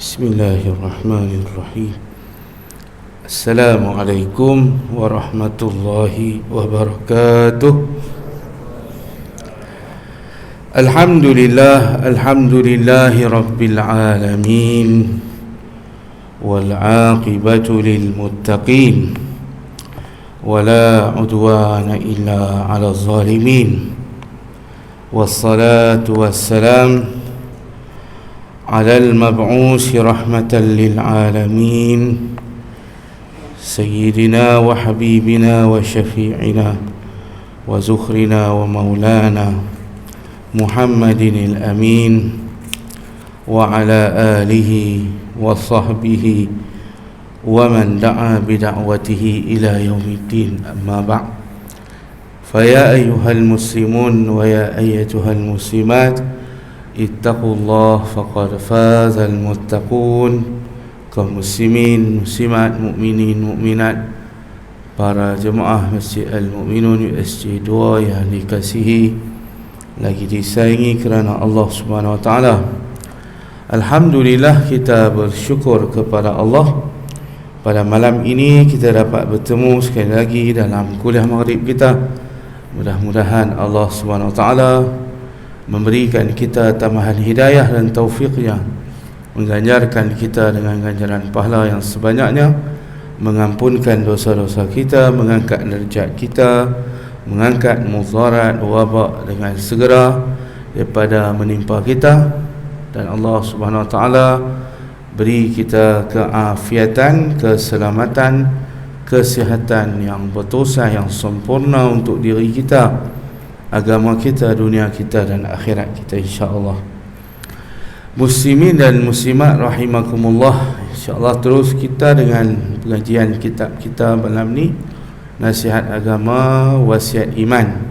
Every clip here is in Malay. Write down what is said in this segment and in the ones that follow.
Bismillahirrahmanirrahim. Assalamualaikum warahmatullahi wabarakatuh. Alhamdulillahi rabbil alamin, wal aqibatu lil muttaqin, wala udwana illa 'alal zalimin. Wassalatu wassalam على المبعوث رحمة للعالمين سيدنا وحبيبنا وشفيعنا وزخرنا ومولانا محمد الأمين وعلى آله وصحبه ومن دعا بدعوته إلى يوم الدين. أما بعد، فيا أيها المسلمون ويا أيتها المسلمات، ittaqullah faqad fazal muttaqun. Kaum muslimin, muslimat, mukminin, mukminat, para jemaah Masjid Al-Mu'minun USJ 2 yang dikasihi lagi disayangi kerana Allah Subhanahu Wa Taala. Alhamdulillah, kita bersyukur kepada Allah. Pada malam ini kita dapat bertemu sekali lagi dalam kuliah maghrib kita. Mudah-mudahan Allah Subhanahu Wa Taala memberikan kita tambahan hidayah dan taufiqnya, mengganjarkan kita dengan ganjaran pahala yang sebanyaknya, mengampunkan dosa-dosa kita, mengangkat derajat kita, mengangkat mudarat wabak dengan segera daripada menimpa kita, dan Allah Subhanahu Wa Taala beri kita keafiatan, keselamatan, kesihatan yang berterusan, yang sempurna untuk diri kita, agama kita, dunia kita dan akhirat kita, insya-Allah. Muslimin dan muslimat rahimakumullah, insya-Allah terus kita dengan pengajian kitab kita malam ni, Nasihat Agama, Wasiat Iman,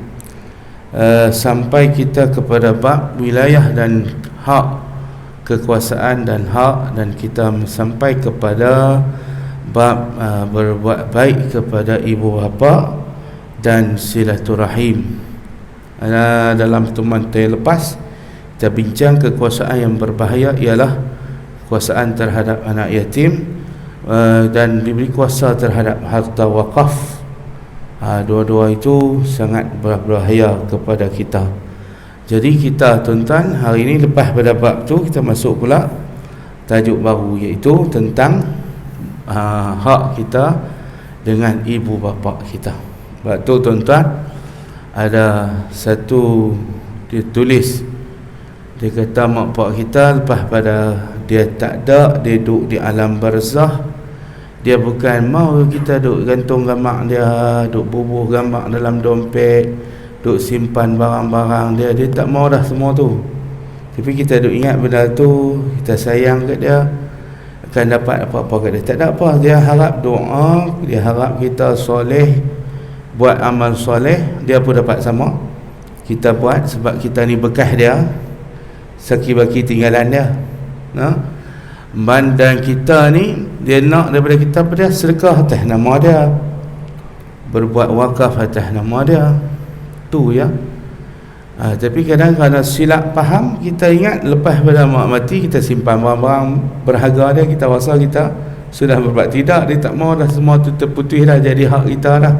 sampai kita kepada bab wilayah dan hak, kekuasaan dan hak, dan kita sampai kepada bab berbuat baik kepada ibu bapa dan silaturahim. Dalam pertemuan lepas kita bincang kekuasaan yang berbahaya ialah kekuasaan terhadap anak yatim dan diberi kuasa terhadap harta wakaf. Dua-dua itu sangat berbahaya kepada kita. Jadi kita tuan-tuan, hari ini lepas pada bab tu kita masuk pula tajuk baru, iaitu tentang hak kita dengan ibu bapa kita. Sebab tu tuan-tuan, ada satu dia tulis, dia kata mak pak kita lepas pada dia tak ada, dia duduk di alam barzah, dia bukan mau kita duduk gantung gambar dia, duduk bubuh gambar dalam dompet, duduk simpan barang-barang dia, dia tak mau dah semua tu. Tapi kita duduk ingat benda tu, kita sayang kat dia, akan dapat apa-apa kat dia. Tak ada apa, dia harap doa, dia harap kita soleh, buat amal soleh, dia pun dapat sama. Kita buat sebab kita ni bekas dia, saki-baki tinggalan dia. Dan kita ni, dia nak daripada kita pada sedekah atas nama dia, berbuat wakaf atas nama dia. Tu ya. Tapi kadang kerana silap faham, kita ingat lepas pada mak mati kita simpan barang-barang berharga dia, kita rasa kita sudah berbuat. Tidak, dia tak mau dah, semua tu terputih dah, jadi hak kita dah,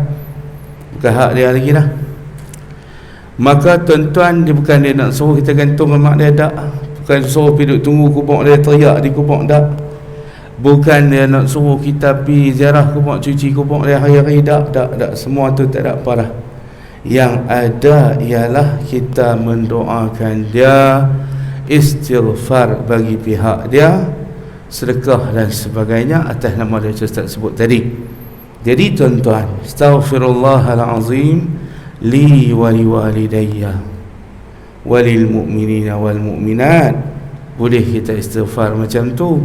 bukan hak dia lagi dah. Maka tuan-tuan, dia bukan dia nak suruh kita gantung mak dia, tak. Bukan suruh pergi duduk tunggu kubur dia, teriak di kubur, tak. Bukan dia nak suruh kita pergi ziarah kubur, cuci kubur dia hari-hari, tak. Semua tu tak ada apa dah. Yang ada ialah kita mendoakan dia, istighfar bagi pihak dia, sedekah dan sebagainya atas nama dia Ustaz sebut tadi. Jadi tuan-tuan, astaghfirullahalazim li wa liwalidayya walil mu'minina wal mu'minat. Boleh kita istighfar macam tu,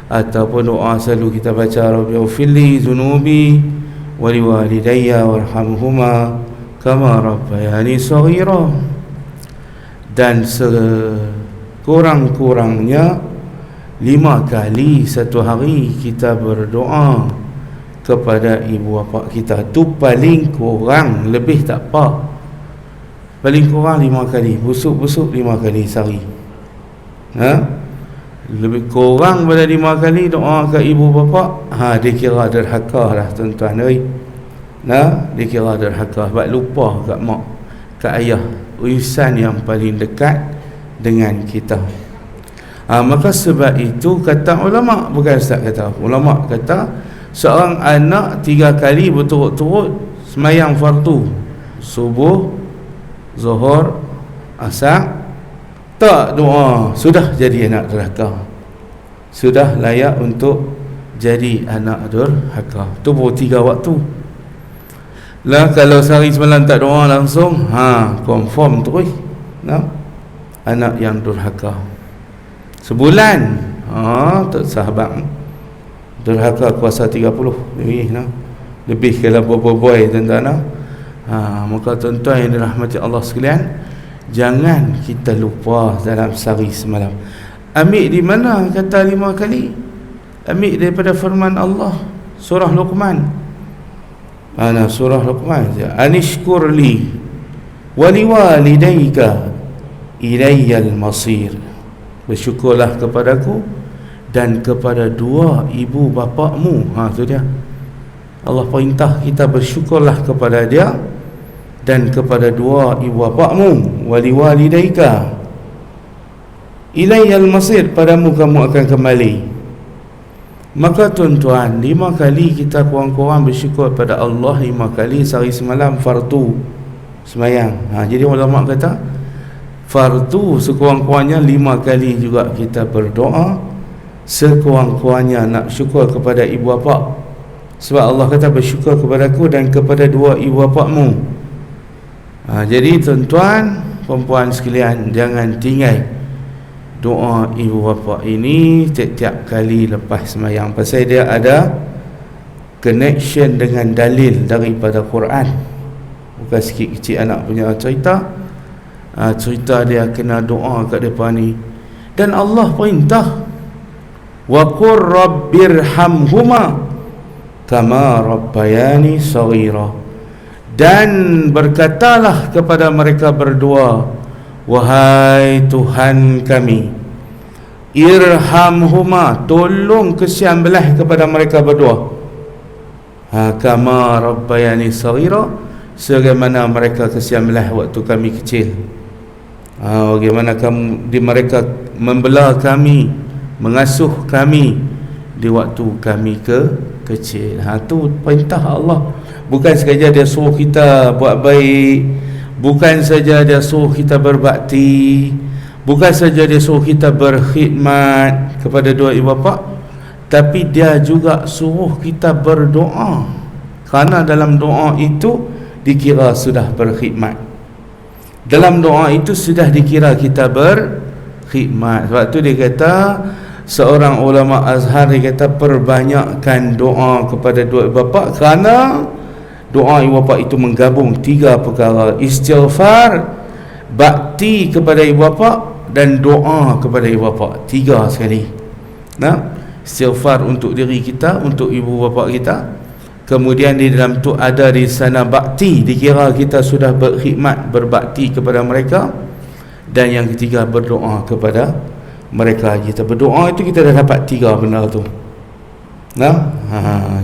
ataupun doa selalu kita baca rabbighfirli dzunubi wa liwalidayya warhamhuma kama rabbayani shaghira. Dan sekurang-kurangnya 5 kali satu hari kita berdoa kepada ibu bapa kita. Tu paling kurang, lebih tak apa. Paling kurang 5 kali, busuk-busuk 5 kali sehari. lebih kurang pada 5 kali doa ke ibu bapa, dia kira derhaka dah tuan-tuan oi. Dia kira derhaka sebab lupa kat mak, kat ayah, insan yang paling dekat dengan kita. Maka sebab itu kata ulama, bukan ustaz kata, ulama kata seorang anak 3 kali berturut-turut semayang fardu subuh, zuhur, asar, tak doa, sudah jadi anak derhaka, sudah layak untuk jadi anak derhaka. Tu baru 3 waktu lah. Kalau sehari semalam tak doa langsung, confirm terus anak yang durhaka. Sebulan tak sahabat durhaka kuasa 30 lebih kalau boy tuan-tuan. Maka tuan-tuan yang dirahmati Allah sekalian, jangan kita lupa dalam sehari semalam. Ambil di mana kata 5 kali? Ambil daripada firman Allah, surah Luqman. Surah Luqman, anishkurli waliwalidayka ilayyal masir. Bersyukurlah kepadaku dan kepada 2 ibu bapakmu. Tu dia, Allah perintah kita bersyukurlah kepada dia dan kepada 2 ibu bapakmu. Waliwalidayka ilayyal masir, padamu kamu akan kembali. Maka tuan-tuan, 5 kali kita kurang-kurang bersyukur pada Allah, 5 kali sehari semalam fardu semayang. Jadi ulama kata fardu sekurang-kurangnya 5 kali juga kita berdoa, sekurang-kurangnya nak syukur kepada ibu bapa. Sebab Allah kata bersyukur kepadaku dan kepada 2 ibu bapakmu. Jadi tuan-tuan, perempuan sekalian, jangan tinggal doa ibu bapa ini tiap-tiap kali lepas semayang, pasal dia ada connection dengan dalil daripada Quran. Bukan sikit kecil anak punya cerita. Cerita dia kena doa kat depan ni, dan Allah perintah wa qur rabbirhamhuma kama rabbayani saghira, dan berkatalah kepada mereka berdua, wahai Tuhan kami, irhamhuma, tolong kesian belah kepada mereka berdua, kama rabbayani saghira, sebagaimana mereka kesian belah waktu kami kecil. Bagaimana kamu di mereka membela kami, mengasuh kami di waktu kami kecil. Tu perintah Allah. Bukan saja dia suruh kita buat baik, bukan saja dia suruh kita berbakti, bukan saja dia suruh kita berkhidmat kepada 2 ibu bapa, tapi dia juga suruh kita berdoa, kerana dalam doa itu dikira sudah berkhidmat. Dalam doa itu sudah dikira kita berkhidmat. Sebab tu dia kata, seorang ulama Azhar dia kata, perbanyakkan doa kepada 2 ibu bapa, kerana doa ibu bapa itu menggabung 3 perkara: istighfar, bakti kepada ibu bapa, dan doa kepada ibu bapa. 3 sekali. Istighfar untuk diri kita, untuk ibu bapa kita. Kemudian di dalam tu ada di sana bakti, dikira kita sudah berkhidmat, berbakti kepada mereka. Dan yang ketiga, berdoa kepada mereka. Kita berdoa itu kita dah dapat 3 benda tu.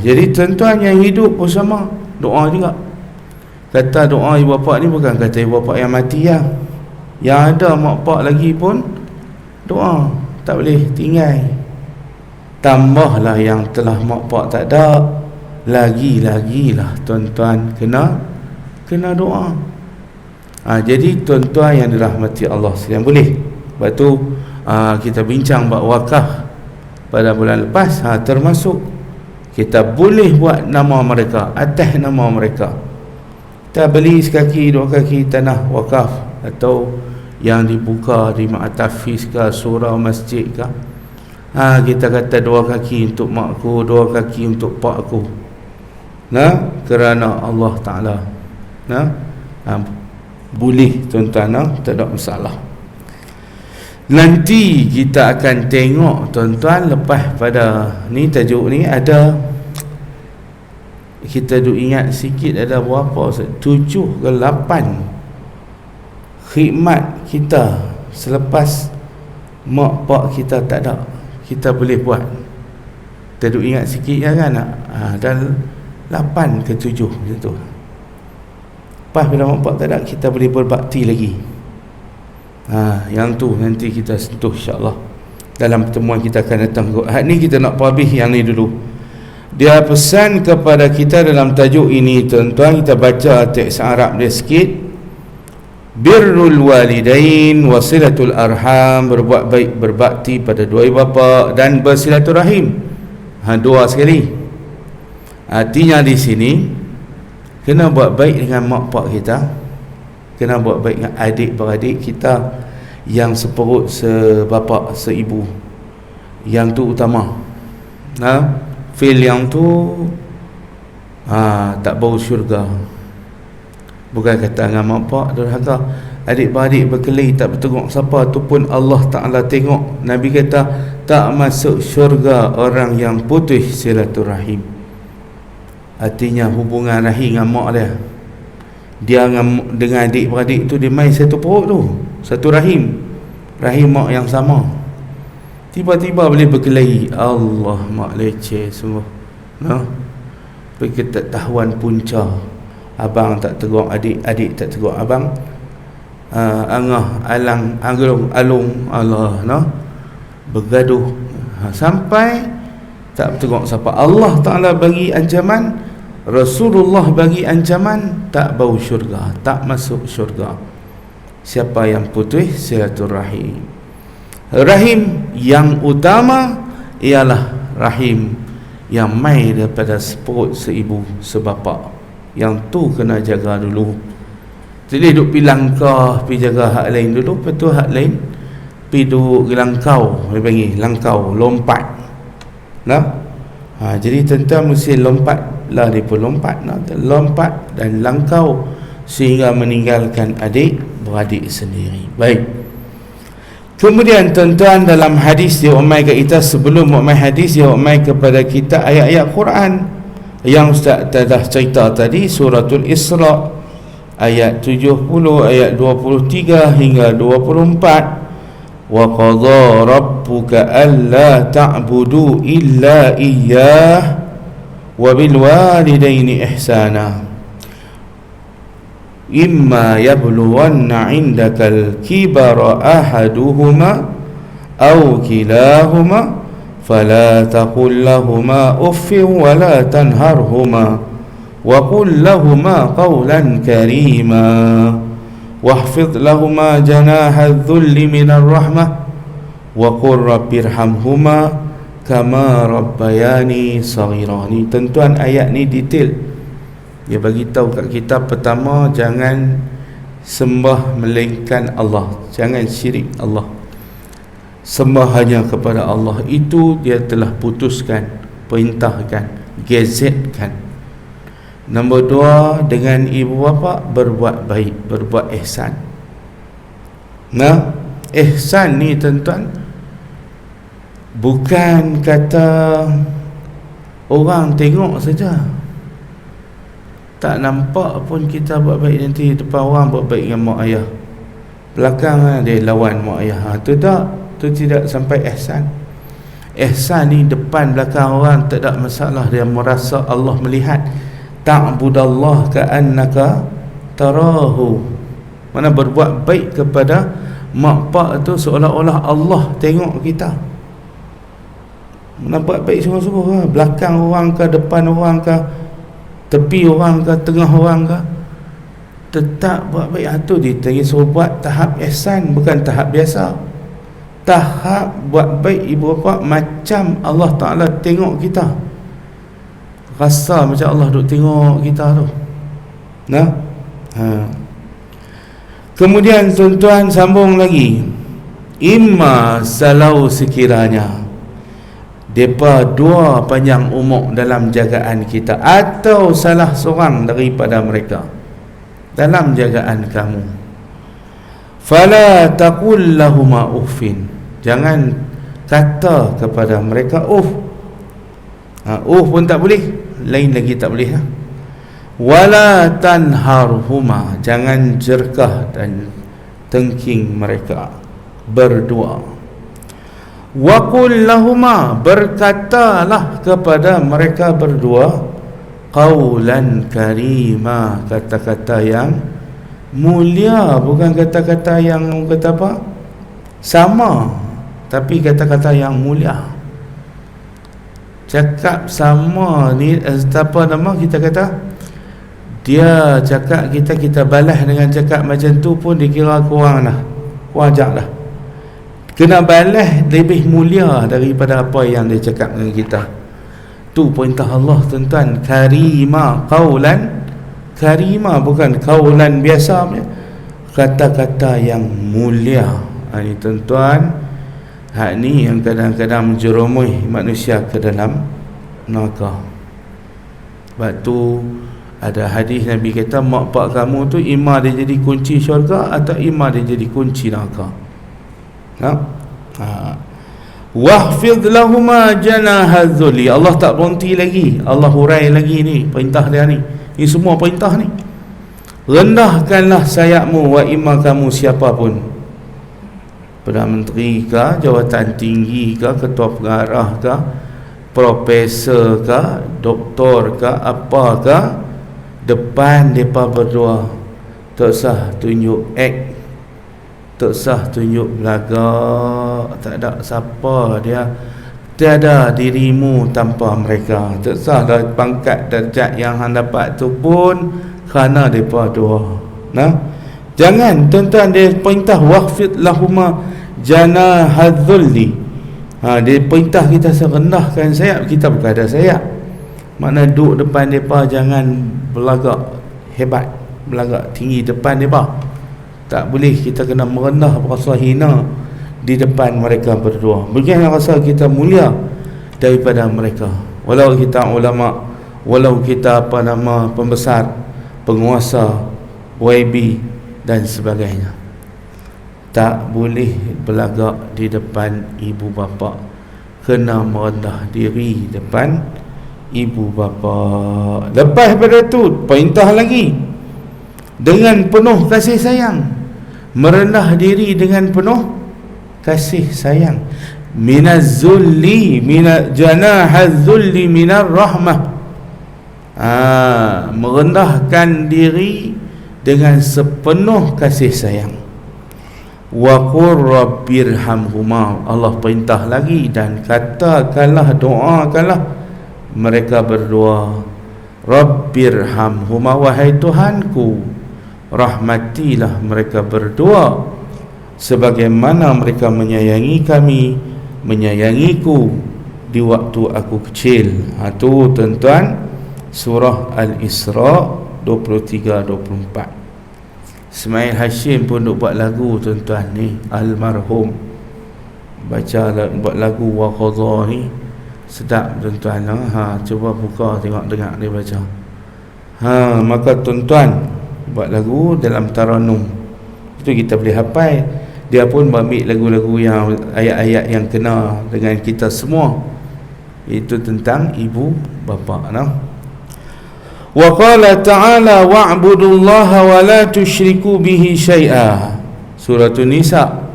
Jadi tuan-tuan yang hidup pun sama, doa juga. Kata doa ibu bapa ni bukan kata ibu bapa yang mati ya. Yang ada mak pak lagi pun doa, tak boleh tinggal. Tambahlah yang telah mak pak tak ada, lagi-lagilah tuan-tuan kena doa. Jadi tuan-tuan yang dirahmati Allah sekalian, boleh. Sebab tu kita bincang bab wakaf pada bulan lepas, termasuk kita boleh buat nama mereka, atas nama mereka. Kita beli sekaki 2 kaki tanah wakaf, atau yang dibuka di ma'atafiz ke, surau masjid ke. Kita kata 2 kaki untuk makku, 2 kaki untuk pakku. Kerana Allah Ta'ala boleh tuan-tuan, tak ada masalah. Nanti kita akan tengok tuan-tuan, lepas pada ni tajuk ni ada, kita duk ingat sikit, ada berapa 7 ke 8 khidmat kita selepas mak pak kita tak ada. kita boleh buat. Kita duk ingat sikit ya kan, dan 8 ke 7 macam tu. Lepas bila mak pak tak ada, kita boleh berbakti lagi. Yang tu nanti kita sentuh insya-Allah dalam pertemuan kita akan datang. Hari ni kita nak habis yang ni dulu. Dia pesan kepada kita dalam tajuk ini, tuan-tuan, kita baca teks Arab dia sikit. Birrul walidain wasilatul arham, berbuat baik, berbakti pada dua ibu bapa dan bersilaturahim. Dua sekali. Artinya di sini kena buat baik dengan mak pak kita, kena buat baik dengan adik-beradik kita yang seperut, sebapa, seibu. Yang tu utama. Feel yang tu tak bau syurga. Bukan kata dengan mak pak durhaka, adik-beradik berkelahi tak bertengok siapa, tu pun Allah Ta'ala tengok. Nabi kata tak masuk syurga orang yang putus silaturahim. Artinya hubungan rahim dengan mak dia dengan adik-beradik tu, dia main satu perut tu, satu rahim mak yang sama. Tiba-tiba boleh berkelahi. Allah, mak leceh semua. Ketahuan punca. Abang tak tegur adik, adik tak tegur abang. Angah, alang, alung, Allah, bergaduh. Sampai tak bertegur siapa. Allah Ta'ala bagi ancaman, Rasulullah bagi ancaman, tak bau syurga, tak masuk syurga siapa yang putus silaturahim. Rahim yang utama ialah rahim yang mai daripada seperut, seibu, sebapa. Yang tu kena jaga dulu. Jadi duk pi langkah, pi jaga hak lain dulu, lepas tu hak lain pi duk langkau, dia panggil langkau, lompat. Jadi tuan-tuan mesti lompat lah, dia pun lompat, lompat dan langkau sehingga meninggalkan adik-beradik sendiri. Baik. Kemudian tuan-tuan, dalam hadis dia umai ke kita, sebelum umai hadis dia umai kepada kita ayat-ayat Quran yang Ustaz dah cerita tadi, suratul Isra ayat 70, ayat 23 hingga 24. Wa qadha rabbuka alla ta'budu illa iyyah wa bil walidaini ihsana imma yablughanna 'indakal kibara ahaduhuma aw kilahuma fala taqul lahumā uffin wa la tanharhumā wa qul lahumā qawlan karīmā wahfidh lahumā janāha adh-dhulli minar rahmah wa qur rabbirhamhumā kamā rabbayani shaghīrā. Ni tuan-tuan, ayat ni detail. Dia bagi tahu kat kita, pertama, jangan sembah melainkan Allah, jangan syirik Allah, sembah hanya kepada Allah. Itu dia telah putuskan, perintahkan, gazetkan. Nombor 2, dengan ibu bapa berbuat baik, berbuat ihsan. Ihsan ni tuan-tuan, bukan kata orang tengok saja, tak nampak pun kita buat baik, nanti depan orang buat baik dengan mak ayah, belakang dia lawan mak ayah. Tu tak, tu tidak sampai ihsan. Ihsan ni depan belakang orang tak ada masalah, dia merasa Allah melihat. Ta'budallah ka'annaka tarahu. Mana berbuat baik kepada mak pak tu seolah-olah Allah tengok kita. Mana buat baik sungguh-sungguh, belakang orang ke, depan orang ke, tepi orang ke, tengah orang ke, tetap buat baik. Tu dia suruh buat tahap ihsan, bukan tahap biasa. Tahap buat baik ibu bapa macam Allah Ta'ala tengok kita, rasa macam Allah duk tengok kita tu. Kemudian tuan-tuan sambung lagi, imma salau sekiranya depa dua panjang umur dalam jagaan kita, atau salah seorang daripada mereka dalam jagaan kamu, fala taqul lahumā uffin, jangan kata kepada mereka pun tak boleh, lain lagi tak boleh. Wala tanharhuma, jangan jerkah dan tengking mereka berdua. Wa qul lahuma, berkatalah kepada mereka berdua, qaulan karima, kata-kata yang mulia, bukan kata-kata yang kata apa? Sama, tapi kata-kata yang mulia. Cakap sama ni apa nama kita kata? Dia cakap kita balas dengan cakap macam tu pun dikira kurang dah. Wajar dah. Kena balas lebih mulia daripada apa yang dia cakap dengan kita. Tu perintah Allah tuan-tuan. Karima, qaulan karima, bukan qaulan biasa, kata-kata yang mulia. Ini tuan-tuan, hak ni yang kadang-kadang menjerumui manusia ke dalam neraka. Sebab tu ada hadis Nabi kata, mak pak kamu tu ima dia jadi kunci syurga atau ima dia jadi kunci neraka. Wahfidh lahuma janahadzulli. Allah tak berhenti lagi, Allah hurai lagi ni perintah dia ni. Ini semua perintah ni. Rendahkanlah sayapmu, wa imma kamu siapapun, Perdana Menteri ke, jawatan tinggi ke, ketua pengarah ke, profesor ke, doktor ke, apa ke, depan mereka berdua tak usah tunjuk act, tak usah tunjuk belagak, tak ada siapa dia, tiada dirimu tanpa mereka. Tak usah dari pangkat darjat yang hang dapat tu pun kerana mereka dua. Nah, jangan tuan-tuan, dia perintah waqfid lahuma janahadzulli. Dia perintah kita serendahkan sayap kita, bukan ada sayap. Makna duduk depan mereka jangan belagak hebat, belagak tinggi depan mereka. Tak boleh, kita kena merendah, berasa hina di depan mereka berdua. Bagaimana rasa kita mulia daripada mereka. Walau kita ulama, walau kita apa nama pembesar, penguasa, YB dan sebagainya, tak boleh belagak di depan ibu bapa. Kena merendah diri depan ibu bapa. Lepas pada tu perintah lagi dengan penuh kasih sayang, merendah diri dengan penuh kasih sayang. Minaz-zulli, janahaz-zulli minar rahmah. Merendahkan diri dengan sepenuh kasih sayang. Wa qur rabbirhamhuma, Allah perintah lagi, dan katakanlah, doakanlah mereka berdua, rabbirhamhuma, wahai Tuhanku, rahmatilah mereka berdua sebagaimana mereka menyayangi kami, menyayangiku di waktu aku kecil. Itu tuan-tuan, surah Al-Isra 23-24. Ismail Hashim pun duk buat lagu tuan-tuan ni, almarhum, buat lagu Wa Qadha ni sedap tuan-tuan. Cuba buka tengok, dengar dia baca. Maka tuan-tuan buat lagu dalam Taranum itu kita boleh hafal. Dia pun ambil lagu-lagu yang ayat-ayat yang kena dengan kita semua, itu tentang ibu bapa. Wa qala ta'ala wa'budullaha wa la tusyriku bihi syai'a. Surah An-Nisa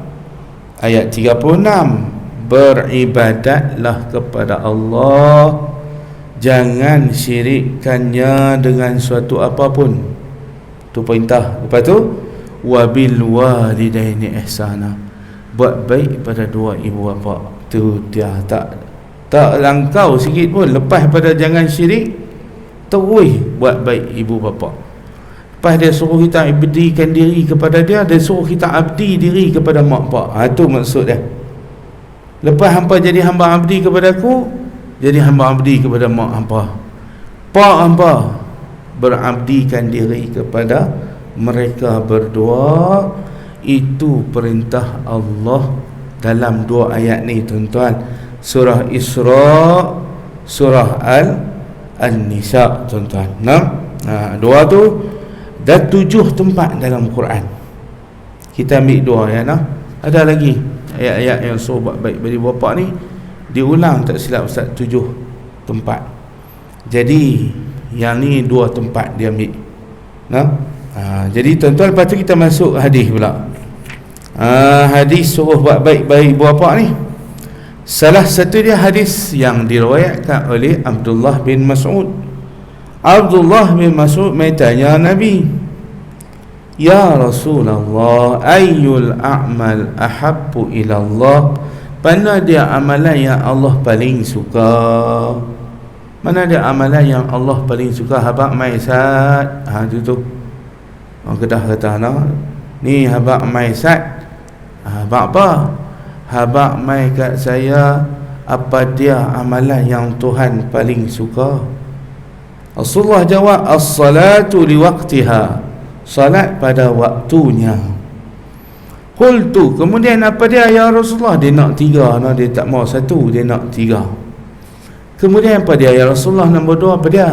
ayat 36. Beribadatlah kepada Allah, jangan syirikkannya dengan suatu apapun. Itu perintah. Lepas tu wabil walidaini ihsana, buat baik pada dua ibu bapa. Tu dia tak langkau sikit pun. Lepas pada jangan syirik, terus buat baik ibu bapa. Lepas dia suruh kita abdikan diri kepada dia, dia suruh kita abdi diri kepada mak pak. Itu maksud dia. Lepas hampa jadi hamba abdi kepada aku, jadi hamba abdi kepada mak hampa. Pak hampa berabdikan diri kepada mereka berdua. Itu perintah Allah dalam dua ayat ni tuan-tuan. Surah Isra, surah An-Nisa tuan-tuan. Dua tu dah 7 tempat dalam Quran. Kita ambil dua ya. Ada lagi ayat-ayat yang suruh buat baik bagi bapa ni, diulang tak silap Ustaz 7 tempat. Jadi yang ni 2 tempat dia ambil. Jadi tuan-tuan, lepas tu kita masuk hadis pula. Hadis suruh buat baik bagi ibu bapa ni. Salah satu dia hadis yang diriwayatkan oleh Abdullah bin Mas'ud. Abdullah bin Mas'ud bertanya Nabi, "Ya Rasulullah, ayyul a'mal ahabbu ila Allah?" Mana dia amalan yang Allah paling suka? Mana dia amalan yang Allah paling suka? Habaq mai sat. Tu. Orang Kedah kata ni habaq mai sat. Habaq apa? Habaq mai kat saya, apa dia amalan yang Tuhan paling suka? Rasulullah jawab, as-salatu liwaqtiha, salat pada waktunya. Qultu, kemudian apa dia ya Rasulullah? Dia nak 3, dia tak mau 1, dia nak 3. Kemudian apa dia ya Rasulullah? Nombor 2 apa dia?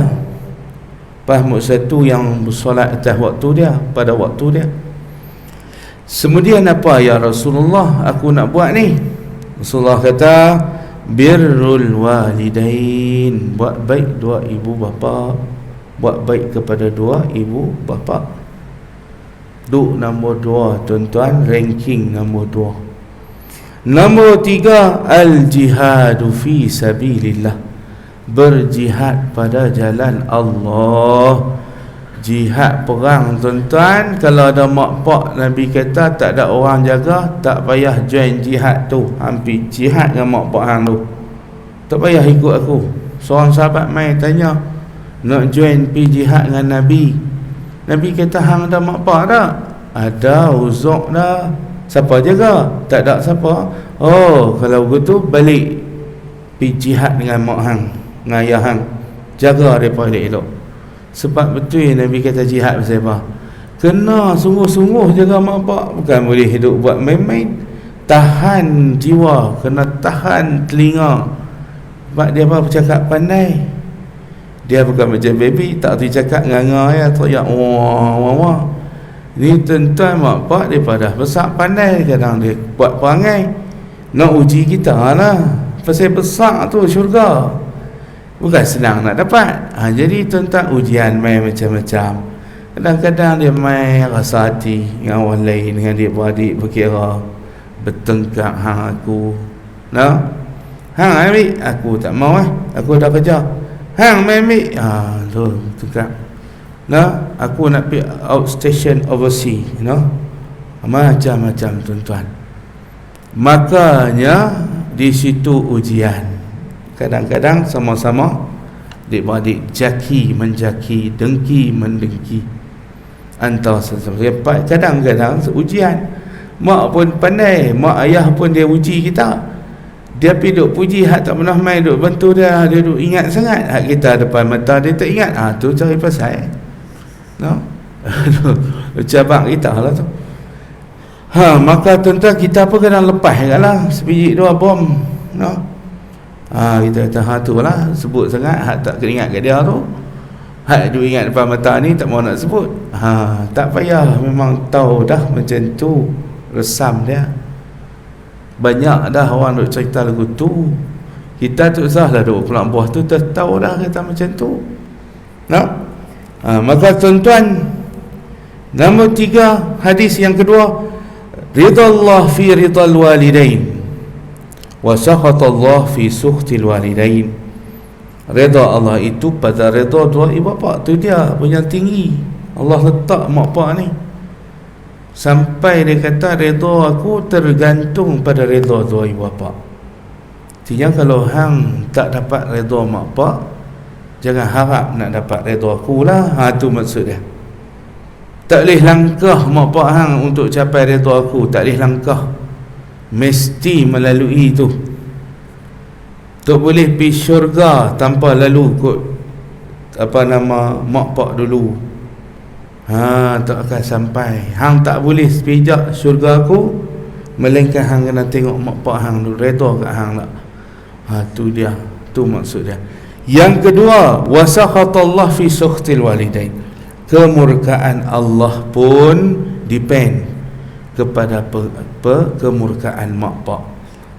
Fahmu 1 yang solat atas waktu dia, pada waktu dia. Kemudian apa ya Rasulullah aku nak buat ni? Rasulullah kata, birrul walidain, buat baik 2 ibu bapa, buat baik kepada 2 ibu bapa. Duk nombor 2 tuan-tuan, ranking nombor 2. Nombor 3, al-jihadu fi sabilillah, berjihad pada jalan Allah. Jihad perang tuan-tuan, kalau ada mak pak Nabi kata tak ada orang jaga, tak payah join jihad tu. Hampir jihad dengan mak pak hang tu, tak payah ikut aku. Seorang sahabat mai tanya, nak join pi jihad dengan Nabi. Nabi kata hang ada mak pak tak? Ada, uzuk dah. Siapa jaga? Tak ada siapa. Oh, kalau begitu balik pi jihad dengan mak hang, dengan ayah hang, jaga mereka elok-elok. Sebab betul Nabi kata jihad pasal apa? Kena sungguh-sungguh jaga mak pak. Bukan boleh hidup buat main-main. Tahan jiwa, kena tahan telinga. Sebab dia apa bercakap pandai. Dia bukan macam baby, tak tu cakap nganga ya, teriak wah. Ni tuan-tuan mak pak daripada besar pandai, kadang dia buat perangai nak uji kita lah. Pasal besar tu syurga, bukan senang nak dapat. Jadi tuan-tuan ujian main macam-macam. Kadang-kadang dia main rasa hati dengan orang lain, dengan dia beradik berkira, bertengkar hang aku. Hang ambil, aku tak mau aku dah kerja. Hang ambil, tu tengkar. Aku nak pergi outstation overseas, macam-macam tuan-tuan. Makanya di situ ujian. Kadang-kadang sama-sama adik-beradik menjaki, dengki mendengki antara sesama. Kadang-kadang ujian. Mak pun pandai, mak ayah pun dia uji kita. Dia pergi duk puji, hak tak pernah main duk bantu dia duk ingat sangat. Hak kita depan mata dia tak ingat. Tu cari pasal. Cabang kita lah tu. Maka tuan-tuan kita apa kadang lepas lah sebiji 2 bom. Kita kata tu lah, sebut sangat hak tak keringat kat dia tu. Hak duk ingat depan mata ni tak mau nak sebut. Tak payah, memang tahu dah macam tu resam dia. Banyak dah orang duk cerita lagu tu. Kita tu sahlah duk pulang buah tu tahu dah kata macam tu. Maka tuan-tuan, nombor 3, hadis yang kedua, ridallah fi ridal walidain wa sakhatallah fi sukhtil walidain. Redha Allah itu pada redha 2 ibu bapa. Tu dia punya tinggi. Allah letak mak pak ni sampai dia kata redha aku tergantung pada redha 2 ibu bapa. Artinya kalau hang tak dapat redha mak pak, jangan harap nak dapat redha aku lah. Tu maksud dia. Tak boleh langkah mak pak hang untuk capai redha aku, tak boleh langkah, mesti melalui tu. Tak boleh pergi syurga tanpa lalu kot mak pak dulu. Tak akan sampai. Hang tak boleh pijak syurga aku melainkan hang kena tengok mak pak hang dulu, redha kat hang tak. Tu dia, tu maksud dia. Yang kedua, wasakhatallah fi sukhtil walidain. Kemurkaan Allah pun depend kepada kemurkaan mak pak.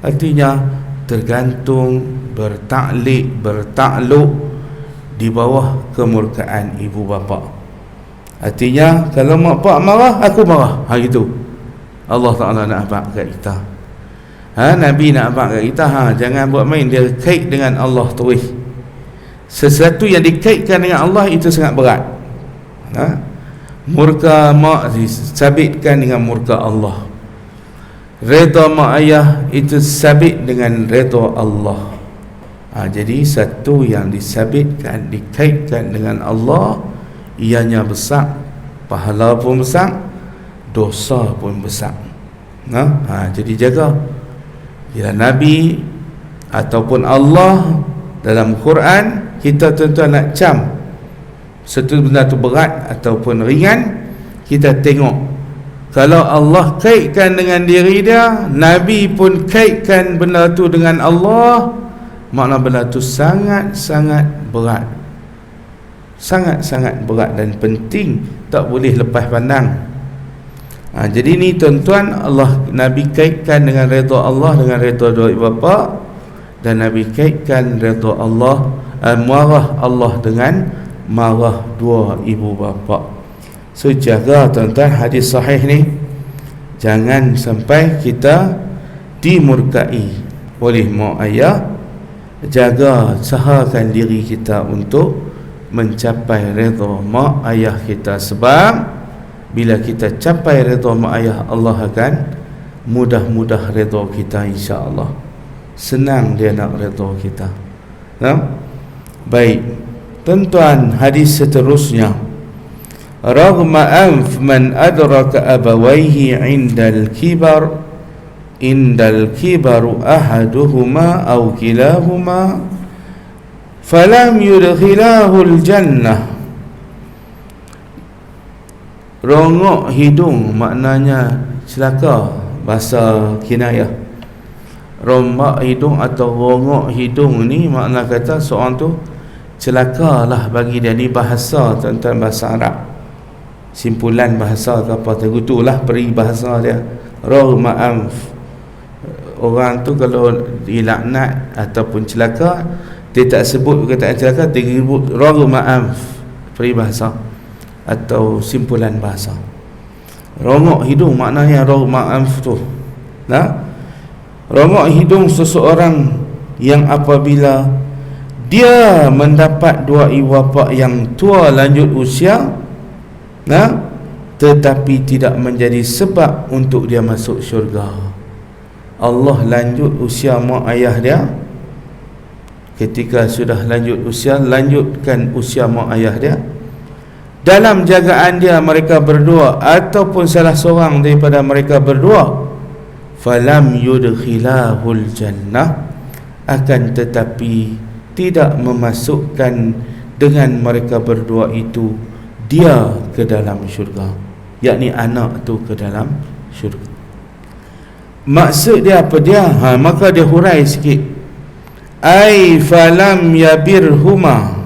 Artinya tergantung, bertakluk di bawah kemurkaan ibu bapa. Artinya kalau mak pak marah, aku marah. Gitu Allah Ta'ala nak abad kat kita. Nabi nak abang kat kita, jangan buat main. Dia kait dengan Allah terus. Sesuatu yang dikaitkan dengan Allah itu sangat berat. Murka mak disabitkan dengan murka Allah. Redha mak ayah itu sabit dengan redha Allah. Jadi satu yang disabitkan, dikaitkan dengan Allah, ianya besar, pahala pun besar, dosa pun besar. Jadi jaga. Bila Nabi ataupun Allah dalam Quran, kita tuan-tuan nak cam satu benda tu berat ataupun ringan, kita tengok. Kalau Allah kaitkan dengan diri dia, Nabi pun kaitkan benda tu dengan Allah, makna benda tu sangat-sangat berat. Sangat-sangat berat dan penting, tak boleh lepas pandang. Jadi ni tuan-tuan, Nabi kaitkan dengan redha Allah dengan redha dua ibu bapa, dan Nabi kaitkan redha Allah, marah Allah dengan marah dua ibu bapa. So jaga tuan-tuan hadis sahih ni, jangan sampai kita dimurkai oleh mak ayah. Jaga, usahakan diri kita untuk mencapai redha mak ayah kita, sebab bila kita capai redha mak ayah, Allah akan mudah-mudah redha kita, insya-Allah. Senang dia nak redha kita. Baik tuan-tuan, hadis seterusnya, raghma anf man adraka abawaihi indal kibaru ahaduhuma aw kilahuma falam yudkhilahul jannah. Rongok hidung maknanya celaka, bahasa kinayah. Rombak hidung atau rongok hidung ni makna kata seorang tu celakalah bagi dia. Ni bahasa tuan-tuan, bahasa Arab, simpulan bahasa ke apa, tergutulah peri bahasa dia. Raghma anf, orang tu kalau dilaknat ataupun celaka, dia tak sebut perkataan celaka, dia sebut raghma anf, peri bahasa atau simpulan bahasa. Rongok hidung maknanya raghma anf tu. Rongok hidung seseorang yang apabila dia mendapat dua ibu bapa yang tua lanjut usia, tetapi tidak menjadi sebab untuk dia masuk syurga. Allah lanjut usia mak ayah dia. Ketika sudah lanjut usia, lanjutkan usia mak ayah dia. Dalam jagaan dia mereka berdua ataupun salah seorang daripada mereka berdua, falam yudkhilahul jannah, akan tetapi tidak memasukkan dengan mereka berdua itu dia ke dalam syurga, yakni anak tu ke dalam syurga. Maksud dia apa dia? Maka dia hurai sikit. Ai falam yabirhuma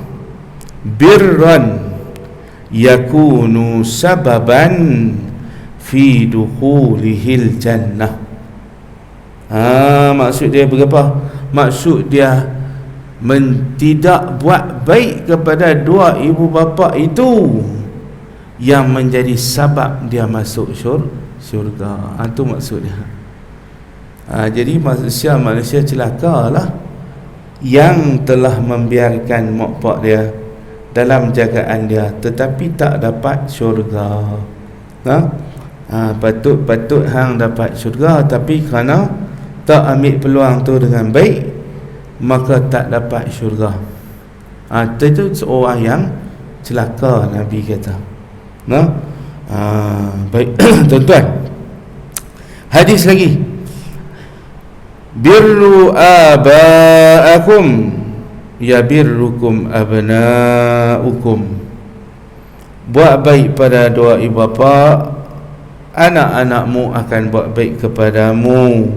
birran yakunu sababan fi dukhulihil jannah. Maksud dia berapa? Maksud dia tidak buat baik kepada dua ibu bapa itu yang menjadi sebab dia masuk syurga. Itu maksud dia. Jadi manusia celakalah yang telah membiarkan mak pak dia dalam jagaan dia tetapi tak dapat syurga. Patut hang dapat syurga, tapi kerana tak ambil peluang tu dengan baik, maka tak dapat syurga. Itu seorang yang celaka, Nabi kata. Baik tuan-tuan, hadis lagi, birru aba'akum yabirrukum abna'ukum. Buat baik pada dua ibu bapa, anak-anakmu akan buat baik kepadamu.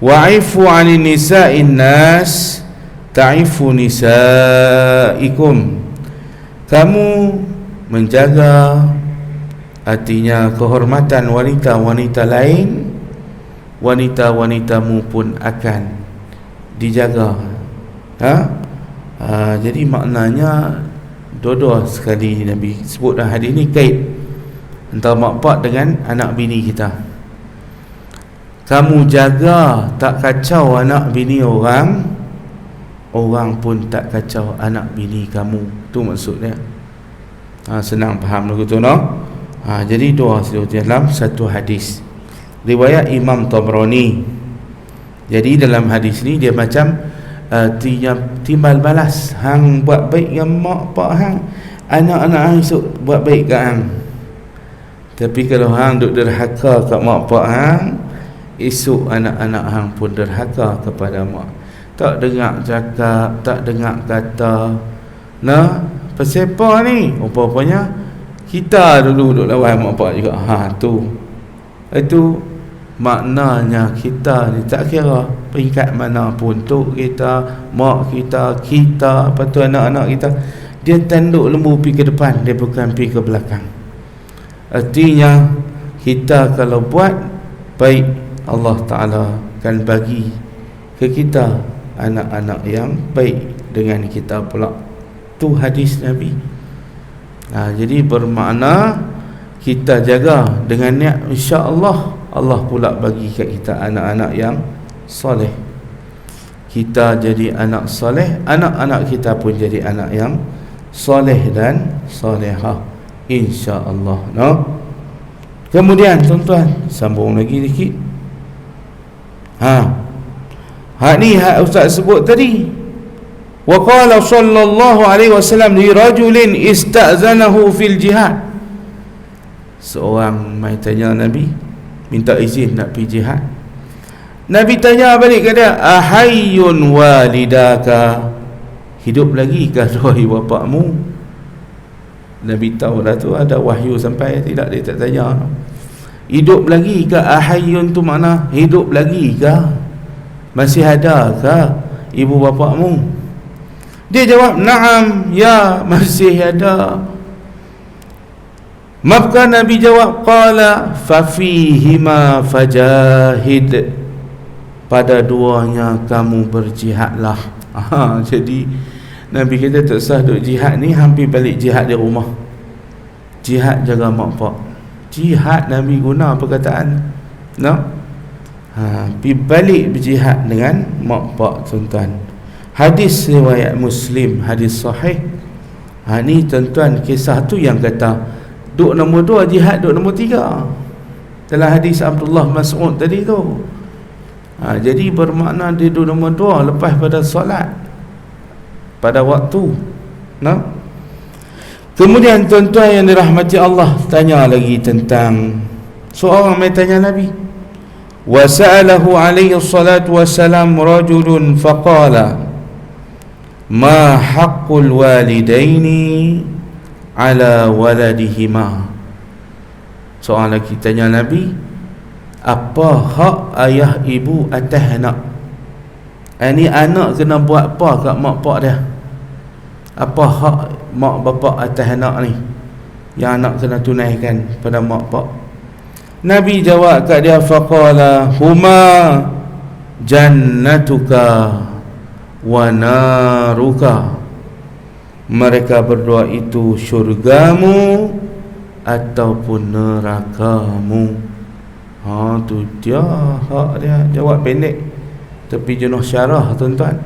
Wa'ifu 'anil nisa'in nas ta'ifu nisa'ikum. Kamu menjaga, artinya kehormatan wanita-wanita lain, wanita-wanitamu pun akan dijaga. Jadi maknanya dua-dua sekali Nabi sebut dalam hadis ni, kait antara mak pak dengan anak bini kita. kamu jaga tak kacau anak bini orang, orang pun tak kacau anak bini kamu. Tu maksudnya. Senang faham lagu tu, no? Jadi dua dalam satu hadis riwayat Imam Tabrani. Jadi dalam hadis ni dia macam timbal balas, hang buat baik dengan mak pak hang, anak-anak hang esok buat baik kat hang. Tapi kalau hang duk derhaka kat mak pak hang, esok anak-anak hang pun derhaka kepada mak. Tak dengar cakap, tak dengar kata, nah, pasal apa ni? Rupanya kita dulu duk lawan mak pak juga. Itu maknanya kita ni tak kira peringkat mana pun, tok kita, mak kita, apa tu anak-anak kita, dia tanduk lembu pergi ke depan, dia bukan pergi ke belakang. Artinya kita kalau buat baik, Allah Ta'ala akan bagi ke kita anak-anak yang baik dengan kita pula. Tu hadis Nabi. Jadi bermakna kita jaga dengan niat, insya-Allah Allah pula bagi kat kita anak-anak yang soleh. Kita jadi anak soleh, anak-anak kita pun jadi anak yang soleh dan solehah, insya-Allah, no? Kemudian tuan-tuan, sambung lagi sikit. Ni Ustaz sebut tadi. Wa qala sallallahu alaihi wasallam li rajulin ista'zanahu fil jihad. Seorang mai tanya Nabi, minta izin nak pergi jihad. Nabi tanya balik ke dia, ahayyun walidaka, hidup lagi ke arwah bapakmu? Nabi tahu dah tu ada wahyu sampai, tidak, dia tak tanya. Hidup lagi ke? Ahayyun tu makna hidup lagi ke? Masih ada ke ibu bapakmu? Dia jawab, na'am, ya, masih ada. Maka Nabi jawab, qala fafihima fajahid, pada duanya kamu berjihadlah. Jadi Nabi kata tak sah duk jihad ni, hampir balik jihad di rumah, jihad jaga mak pak. Jihad Nabi guna perkataan, no? Pergi balik berjihad dengan mak pak, tuan-tuan. Hadis riwayat Muslim, hadis sahih. Ni tuan-tuan, kisah tu yang kata duk nombor 2, jihad duk nombor 3 dalam hadis Abdullah Mas'ud tadi tu. Jadi bermakna dia duk nombor 2 lepas pada solat pada waktu, no? Kemudian tuan-tuan yang dirahmati Allah, tanya lagi tentang seorang mai tanya Nabi. Wa sa'alahu alaihi salatu wassalam rajulun faqala ma haqqul walidaini ala waladihima. Seorang lagi tanya Nabi, apa hak ayah ibu atas anak? Ini anak kena buat apa kat mak pak dia? Apa hak mak bapak atas anak ni yang anak kena tunaikan pada mak pak? Nabi jawab kat dia, faqala huma jannatuka wa naruka, mereka berdua itu syurgamu ataupun nerakamu. Tu dia hak dia. Jawab pendek tapi jenuh syarah, tuan-tuan.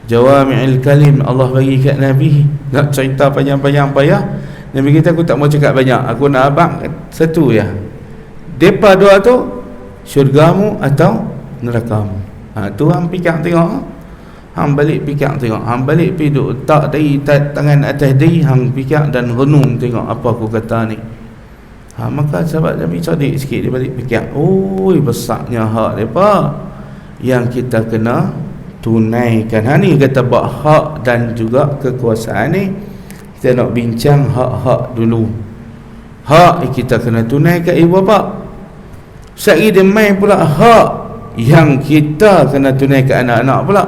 Jawami'il kalim Allah bagi kat Nabi. Nak cerita panjang-panjang payah, Nabi kata aku tak mau cakap banyak, aku nak abang satu ya. Depa dua tu syurgamu atau nerakamu. Tu hang fikir tengok. Hang balik fikir tengok. Hang balik pergi duk tak dari tangan atas diri, hang fikir dan renung tengok apa aku kata ni. Maka sahabat Nabi cerdik sikit, dia balik fikir, oi besarnya hak depa yang kita kena tunaikan. Ni kata bab hak dan juga kekuasaan ni, kita nak bincang hak-hak dulu. Hak kita kena tunaikan ibu bapa. Sekali dia main pula hak yang kita kena tunaikan anak-anak pula.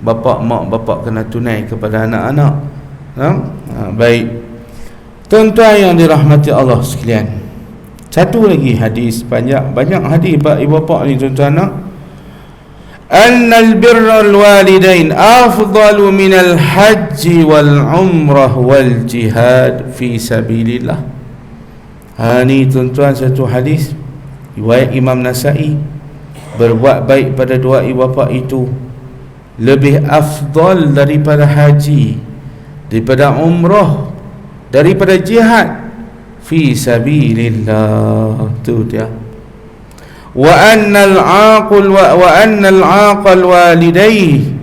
Bapa mak bapak kena tunai kepada anak-anak. Baik. Tuan-tuan yang dirahmati Allah sekalian, satu lagi hadis, banyak hadis bab ibu bapa ni, tuan-tuan. Annal birral walidain afdalu minal haji wal umrah wal jihad fi sabilillah. Ni tuan-tuan satu hadis riwayat Imam Nasa'i berbuat baik pada dua ibu bapa itu lebih afdal daripada haji, daripada umrah, daripada jihad fi sabilillah. Tu dia. Wa annal aqal walidayhi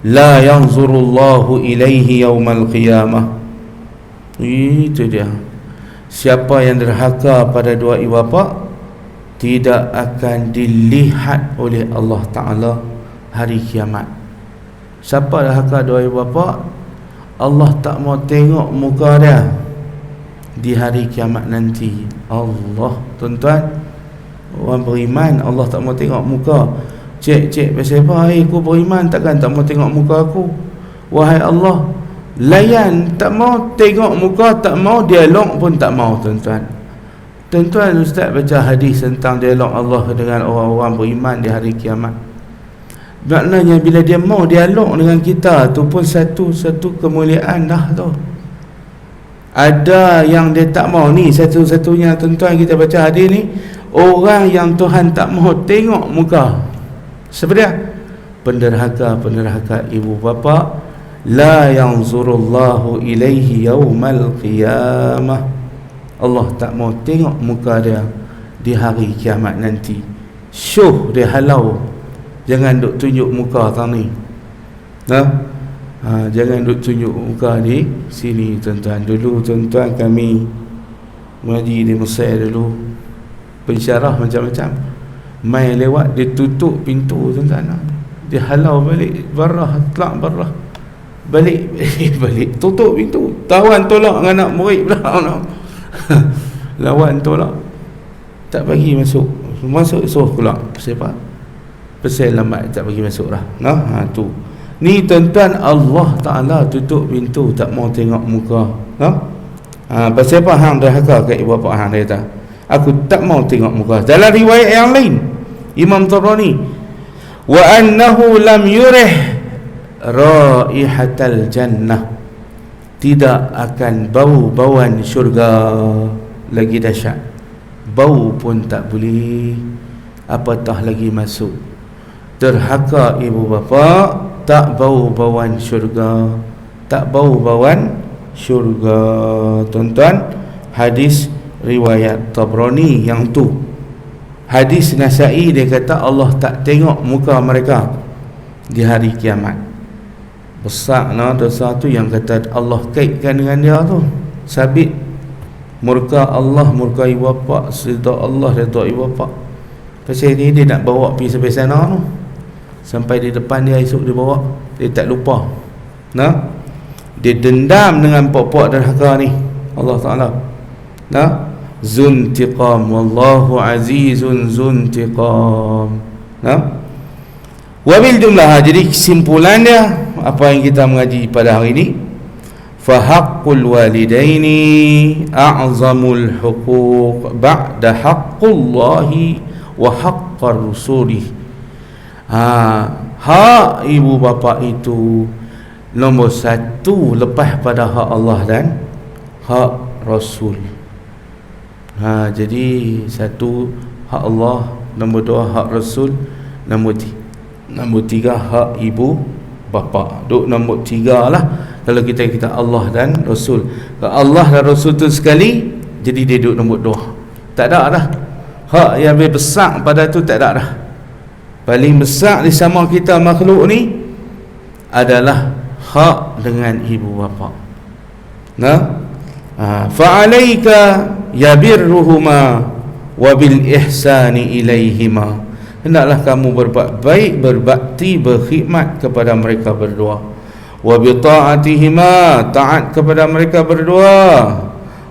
la yanzurullahu ilaihi yaumal qiyamah. Itu dia. Siapa yang derhaka pada dua ibu bapa tidak akan dilihat oleh Allah Ta'ala hari kiamat. Siapa derhaka dua ibu bapa, Allah tak mau tengok muka dia di hari kiamat nanti. Allah, tuan-tuan, orang beriman Allah tak mau tengok muka. Cek pasal apa? Aku beriman, takkan tak mau tengok muka aku? Wahai Allah, layan, tak mau tengok muka, tak mau dialog pun tak mau. Tuan-tuan, Ustaz baca hadis tentang dialog Allah dengan orang-orang beriman di hari kiamat. Maknanya bila dia mau dialog dengan kita tu pun satu kemuliaan dah tu. Ada yang dia tak mau. Ni satu-satunya, tuan-tuan, kita baca hadis ni, orang yang Tuhan tak mau tengok muka. Siapa dia? Penderhaka ibu bapa. La yanzurullahu ilaihi yaumal qiyamah. Allah tak mau tengok muka dia di hari kiamat nanti. Syuh dia halau. Jangan duk tunjuk muka tang ni. Jangan duk tunjuk muka di sini, tuan-tuan. Dulu tuan-tuan kami mengaji di Mesir dulu, pensyarah macam-macam, mai lewat dia tutup pintu, tuan-tuan. Dia halau balik barah, telak barah. Balik tutup pintu. Tawan tolak dengan anak murid pula. Lawan tolak, tak bagi masuk suruh keluar. Siapa? Pasal lambat tak bagi masuk lah. Tu. Ni tuan-tuan, Allah Ta'ala tutup pintu, tak mau tengok muka. Pasal apa hang derhaka kat ibu bapa hang? Dia kata, aku tak mau tengok muka. Dalam riwayat yang lain, Imam Tabrani, wa annahu lam yurih raihatal jannah, tidak akan bau-bauan syurga. Lagi dahsyat, bau pun tak boleh, apatah lagi masuk. Derhaka ibu bapa, tak bau-bauan syurga, tak bau-bauan syurga. Tuan-tuan, hadis riwayat Tabrani yang tu. Hadis Nasa'i dia kata Allah tak tengok muka mereka di hari kiamat. Besar dosa tu yang kata Allah kaitkan dengan dia tu. Sabit murka Allah, murka ibu bapa, sedar Allah, redha ibu bapa. Pasal ni dia nak bawa pergi sampai sana tu, sampai di depan dia esok dia bawa, dia tak lupa. Dia dendam dengan pokok derhaka ni Allah Ta'ala. Zuntiqam, wallahu azizun zuntiqam. Wabil jumlah. Jadi kesimpulan dia apa yang kita mengaji pada hari ini, fa haqqul walidaini a'zamul huquq ba'da haqqullahi wa haqqar rusulih. Hak ibu bapa itu nombor satu lepas pada hak Allah dan hak Rasul. Jadi satu hak Allah, nombor dua hak Rasul, nombor tiga hak ibu bapa. Duk nombor tiga lah kalau kita Allah dan Rasul. Kalau Allah dan Rasul tu sekali, jadi dia duduk nombor dua. Tak ada dah. Hak yang lebih besar pada tu tak ada dah. Paling besar di sama kita makhluk ni adalah hak dengan ibu bapa. Fa'alaika yabirruhuma wa bil ihsani ilaihima. Hendaklah kamu berbuat baik, berbakti, berkhidmat kepada mereka berdua. Wa bi ta'atihima, taat kepada mereka berdua.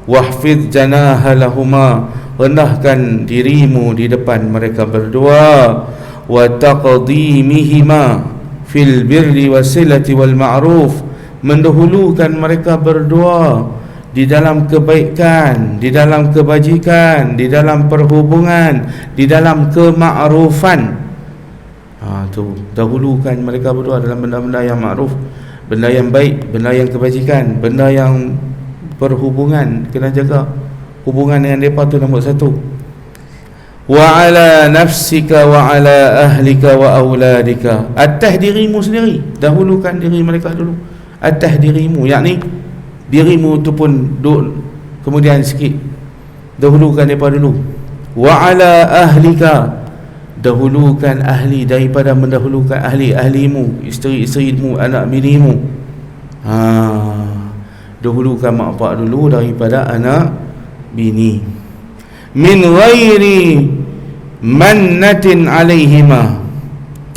Wahfiz janaha lahuma, rendahkan dirimu di depan mereka berdua. Wa taqdimihima fil birri wasilati wal ma'ruf, mendahulukan mereka berdua di dalam kebaikan, di dalam kebajikan, di dalam perhubungan, di dalam kemakrufan. Tu dahulukan mereka berdua dalam benda-benda yang makruf, benda yang baik, benda yang kebajikan, benda yang perhubungan. Kena jaga hubungan dengan mereka tu nombor satu. wa ala nafsika wa ala ahlika wa auladika. Atas dirimu sendiri, dahulukan diri mereka dulu. Atas dirimu, yakni dirimu tu pun kemudian sikit, dahulukan daripada dulu. Wa ala ahlika, dahulukan ahli daripada mendahulukan ahlimu, isteri-isterimu, anak binimu. Dahulukan mak bapak dulu daripada anak bini. Min ghairi mannatin alaihima,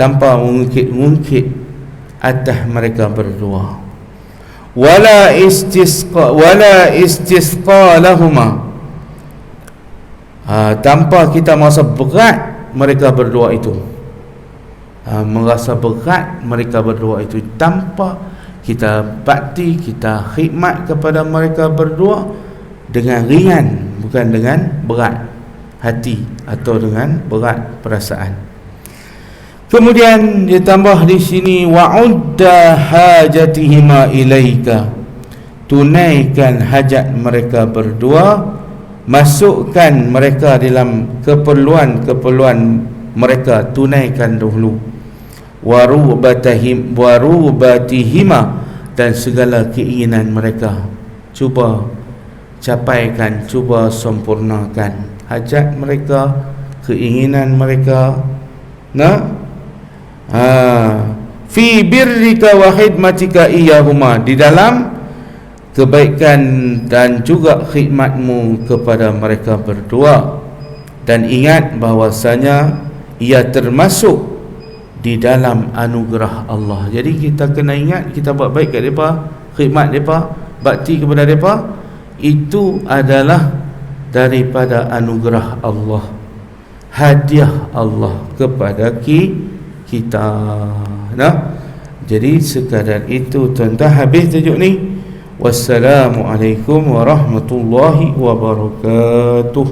tanpa mengungkit atas mereka berdua. Wala istisqa lahuma, tanpa kita merasa berat mereka berdua itu. Merasa berat mereka berdua itu, tanpa kita bakti, kita khidmat kepada mereka berdua dengan ringan, bukan dengan berat hati atau dengan berat perasaan. Kemudian ditambah di sini, wa'udda hajatihima ilaika, tunaikan hajat mereka berdua, masukkan mereka dalam keperluan-keperluan mereka, tunaikan dahulu. Warubatihima, dan segala keinginan mereka cuba capaikan, cuba sempurnakan hajat mereka, keinginan mereka. Fi birrika wa khidmatika iyahuma, di dalam kebaikan dan juga khidmatmu kepada mereka berdua. Dan ingat bahwasanya ia termasuk di dalam anugerah Allah. Jadi kita kena ingat, kita buat baik kat mereka, khidmat mereka, bakti kepada mereka, itu adalah daripada anugerah Allah, hadiah Allah kepada kita. Jadi sekadar itu tuan-tuan, habis tajuk ni. Wassalamualaikum warahmatullahi wabarakatuh.